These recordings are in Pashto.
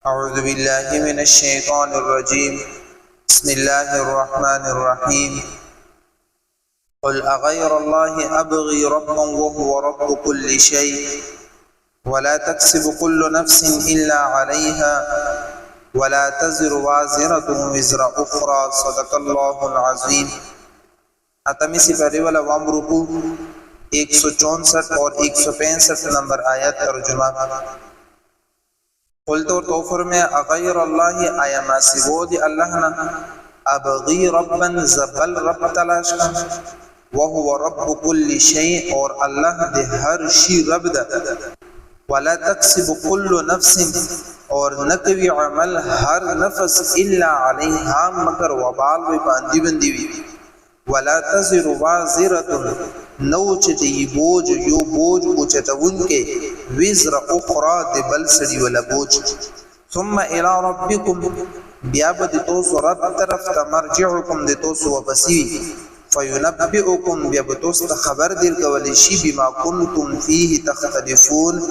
أعوذ بالله من الشيطان الرجيم بسم الله الرحمن الرحيم قل أغير الله أبغي ربا وهو رب كل شيء ولا تكسب كل نفس إلا عليها ولا تزر وازرة وزر أخرى صدق الله العظيم اتمی سپاری والا وامرکو 164 اور 165 نمبر آیات ترجمہ قلت اور توفر میں اغیر اللہ آیا ما سبو دی اللہ نا ابغی ربا زبل رب تلاش کا وهو رب كل شيء اور اللہ دے ہر شی رب دا ولا تکسب كل نفس اور نکوی عمل ہر نفس الا علیہا مگر وبال وی باندی بندی وی ولا تزر وازرة نو چتی بوج یو بوج اوچتون کے وزر اخرى دی بل سڑی ولا بوج ثم الى ربکم بیابد توسو رب طرف تمرجعکم دی توسو وبسی فینبئکم بیابتوست خبر دیر کولیشی بما کنتم فیه تختلفون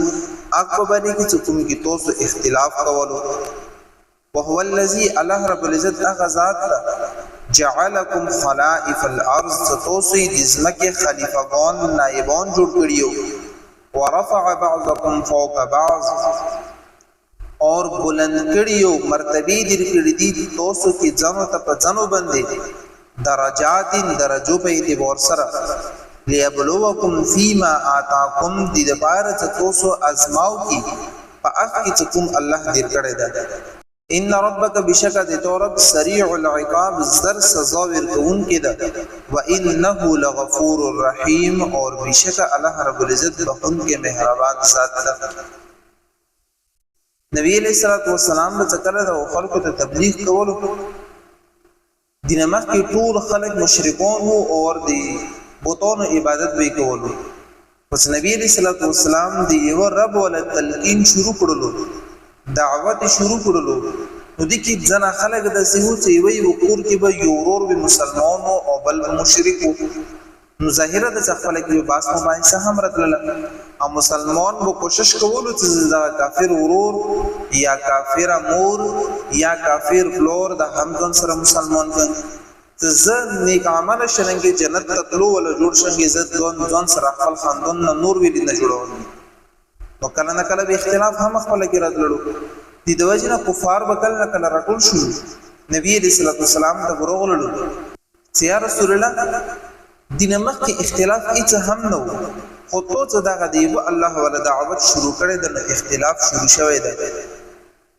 اقبانی کی چکم کی توسو اختلاف کولو وهو الذي الله رب العزت اغزات جعلکم خلائف الارض توسی دزمک خلیفگان نائبان جوڑ کریو ورفع بعضکم فوق بعض اور بلند کریو مرتبی در کردی توسو کی جنو تپ جنو بندے درجات درجو پہ اعتبار سر لیبلوکم فیما آتاکم دید بارت توسو ازماو کی پا اخ کی چکم اللہ در کردے دا ان ربک بشک دے تو رب سریع العقاب زر سزاور کون کے دا وانه لغفور الرحیم اور بشک اللہ رب العزت بخون کے مہربان ذات دا نبی علیہ السلام بچکر دا خلق تا تبلیغ کولو دین مخ کی طول خلق مشرکون ہو اور دی بوتون عبادت بھی کولو پس نبی علیہ السلام دی یو رب والا تلقین شروع کرلو دعوت شروع کرلو نو دی کی زنا خلق دا سیہو چیوئی وقور کی با یورور بی مسلمانو او بل مشرکو نو ظاہرہ دا خلق بی باس مباحثہ ہم رت للا او مسلمان با کوشش کولو چیز دا کافر ورور یا کافر امور یا کافر فلور دا ہمدن سر مسلمان کن زد نیک عمل شرنگی جنت تطلو والا جوڑ شنگی زد دون سر اخفل خاندون نور ویلی نجوڑو نو کله نه کله به اختلاف هم خپل کې راتللو دي د وجنه کفار وکړ نه کله راټول شو نبی رسول الله سلام ته ورغللو چې یا رسول الله دینه مخ کې اختلاف هیڅ هم نه و خو ته دا غدیب الله ولا دعوت شروع کړي د اختلاف شروع شوی دی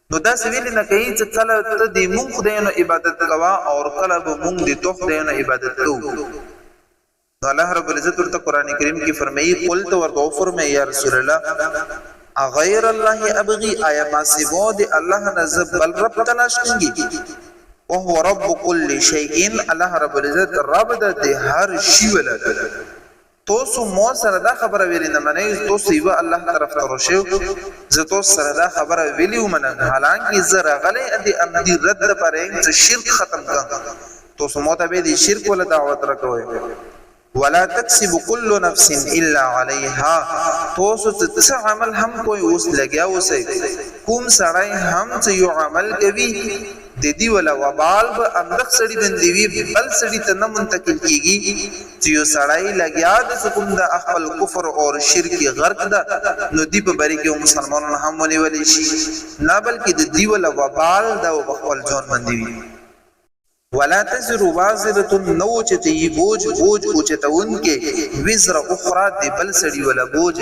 نو دا سویل نه کوي چې کله ته د مونږ خدایانو عبادت کوا او کله به مونږ د تو خدایانو عبادت کوو اللہ رب العزت ورته قرآن کریم کی فرمائی قلت ورته فرمائی یا رسول اللہ اغیر اللہ ابغی آیا ما سوا دی اللہ نزب بل رب تلاش کنگی وهو رب کل شیئن اللہ رب العزت رب دی ہر شیولا توسو مو سردا خبر ویلی نمانی توسو ایوہ اللہ طرف ترشیو زتو سردا خبر ویلیو منن حالانکہ زر غلی ادی امدی رد پرینگ سے شرک ختم کن توسو موتا بیدی شرک والا دعوت رکھوئے ولا تکسب كل نفس الا عليها توسو تس عمل هم کوئی اس لگیا اسے کوم سړی هم چې یو عمل کوي د دې ولا وبال به اندخ سړی بندي وی بل سړی ته نه منتقل کیږي چې یو سړی لگیا د کوم د خپل کفر او شرک غرق ده نو دی په بری کې مسلمانانو هم ونیول شي نه بلکې د دې ولا وبال د خپل ځان بندي وی ولا تزر وازرة نو چتی بوج اوچتون کے وزر اخرى دی بل سڑی ولا بوج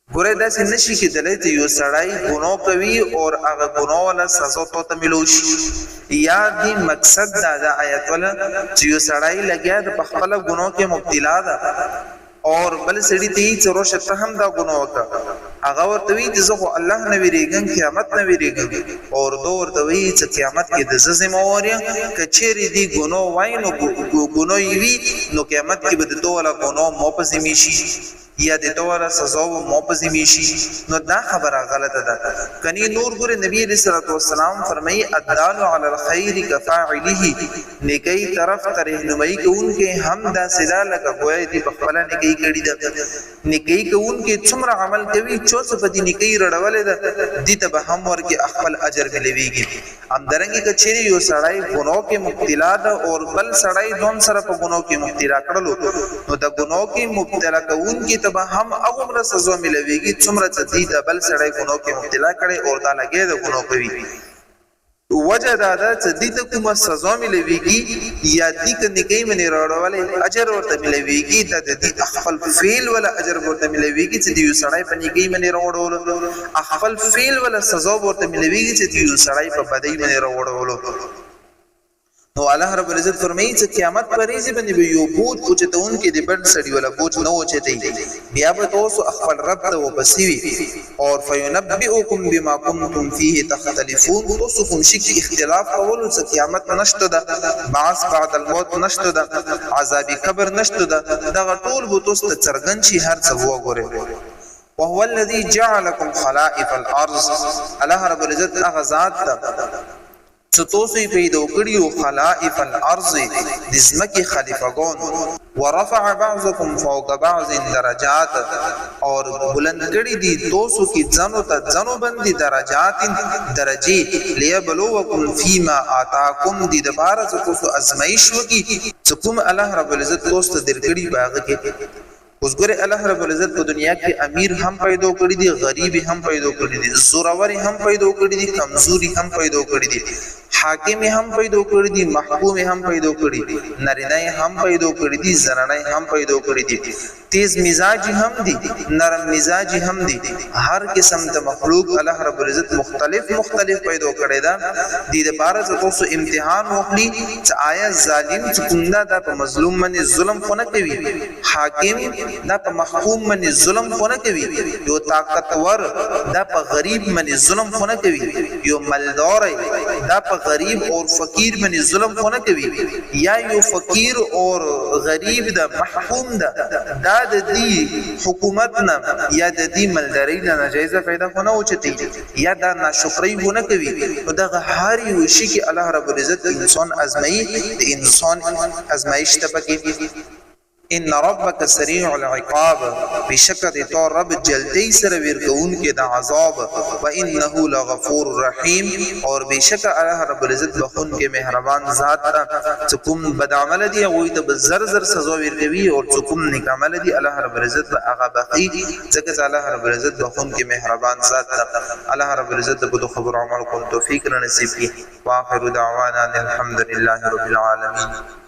گورے دا سی نشی کی دلیتی یو سڑائی گناہ کوي اور اغا گناہ والا سزا تو تملوش یا دی مقصد دا آیت والا چیو سڑائی لگیا دا پخپلا گناہ کے مبتلا دا اور بل سڑی تی چروشت ہم دا گناہ کا اغا ورتوی دزخو اللہ نویریگن قیامت نویریگن اور دو ورتوی چا قیامت کی دزا زمواریا کچھری دی گناہ وائی نو گناہ یوی نو قیامت کی بدتو والا گناہ موپس میشی یا د توره سزا و موپزمی شي نو دا خبره غلطه ده کني نور ګره نبی علیہ الصلوۃ والسلام فرمایي الدال علی الخير كفاعله نیکی طرف ته رهنمایي کوونکې هم دا سلا لکه ګویا دی په خپل نیکی کړي ده نیکی کوونکې څومره عمل کوي چوس په دې نیکی رړولې ده دي ته به هم ورکه خپل اجر ملويږي هم درنګي کچېری یو سړی ګناو کې مبتلا ده او بل سړی دوم سره په ګناو کې مبتلا کړلو نو د ګناو کې مبتلا کوونکې ته به هم هغه سزا ملويږي څومره چې د بل سړی ګناو کې مبتلا کړي او دا لګي د ګناو کوي وجه دا ده چې دې ته کومه سزا ملويږي یا دې کني کې منی راړولې اجر ورته ملويږي د دې خپل فعل ولا اجر ورته ملويږي چې دې سړی په نیکی منی راوړول خپل فعل ولا سزا ورته ملويږي چې دې سړی په بدی منی راوړول نو الله رب العزت فرمایي چې قیامت پرېږي باندې به یو بوج او چې تون کې د بل سړی ولا بوج نه و چته بیا به تاسو خپل رب ته وبسوي او فینبئکم بما کنتم فيه تختلفون تاسو کوم شي کې اختلاف کول چې قیامت نشته ده بعث بعد الموت نشته ده عذاب قبر نشته ده دا ټول به تاسو ته څرګند شي هر څه وګورئ وهو الذي جعلكم خلائف الارض الله رب العزت اغذات ستوسي پیدا کړیو خلائف الارض دزمکی خلیفگان ورفع بعضكم فوق بعض درجات اور بلند کړي دي توسو کی ځنو ته ځنو باندې درجات درجه ليبلوکم فيما آتاکم دي د بار توسو ازمایش وکي کوم الله رب العزت توسو درکړي باغ کې اوس ګره الله رب العزت په دنیا کې امیر هم پیدا کړی دي غریب هم پیدا کړی دي زورور هم پیدا کړی دي کمزوري هم پیدا کړی دي حاکم هم پیدا کړی دي محکوم هم پیدا کړی دي نارینه هم پیدا کړی دي زنانه هم پیدا کړی دي تیز مزاج هم دي نرم مزاج هم دي هر قسم د مخلوق الله رب العزت مختلف پیدا کړی دا د دې لپاره تاسو امتحان وکړي چې آیا ظالم څنګه دا په مظلوم باندې ظلم خونه کوي حاکم دا په محکوم باندې ظلم خونه کوي یو طاقتور دا په غریب باندې ظلم خونه کوي یو مالدار دا په غریب اور فقیر باندې ظلم خونه کوي یا یو فقیر اور غریب دا محکوم دا د دې حکومت نه یا د دې مالداري نه ناجایزه پیدا خونه او چتي یا دا ناشکری ونه کوي او دا هر یو شي کې الله رب العزت انسان ازمایي د انسان ازمایش ته پکې ان ربک سریع العقاب بشکد تو رب جلدی سره ورکون کې د عذاب و انه لغفور رحیم اور بشک الله رب العزت بخون کې مهربان ذات ته کوم بد عمل دی او ته زر زر سزا ورکوي او کوم نیک عمل دی الله رب العزت هغه بخي ځکه الله رب العزت بخون کې مهربان ذات الله رب العزت په خبر عمل کو توفیق نصیب کړي واخر دعوانا الحمد لله رب العالمین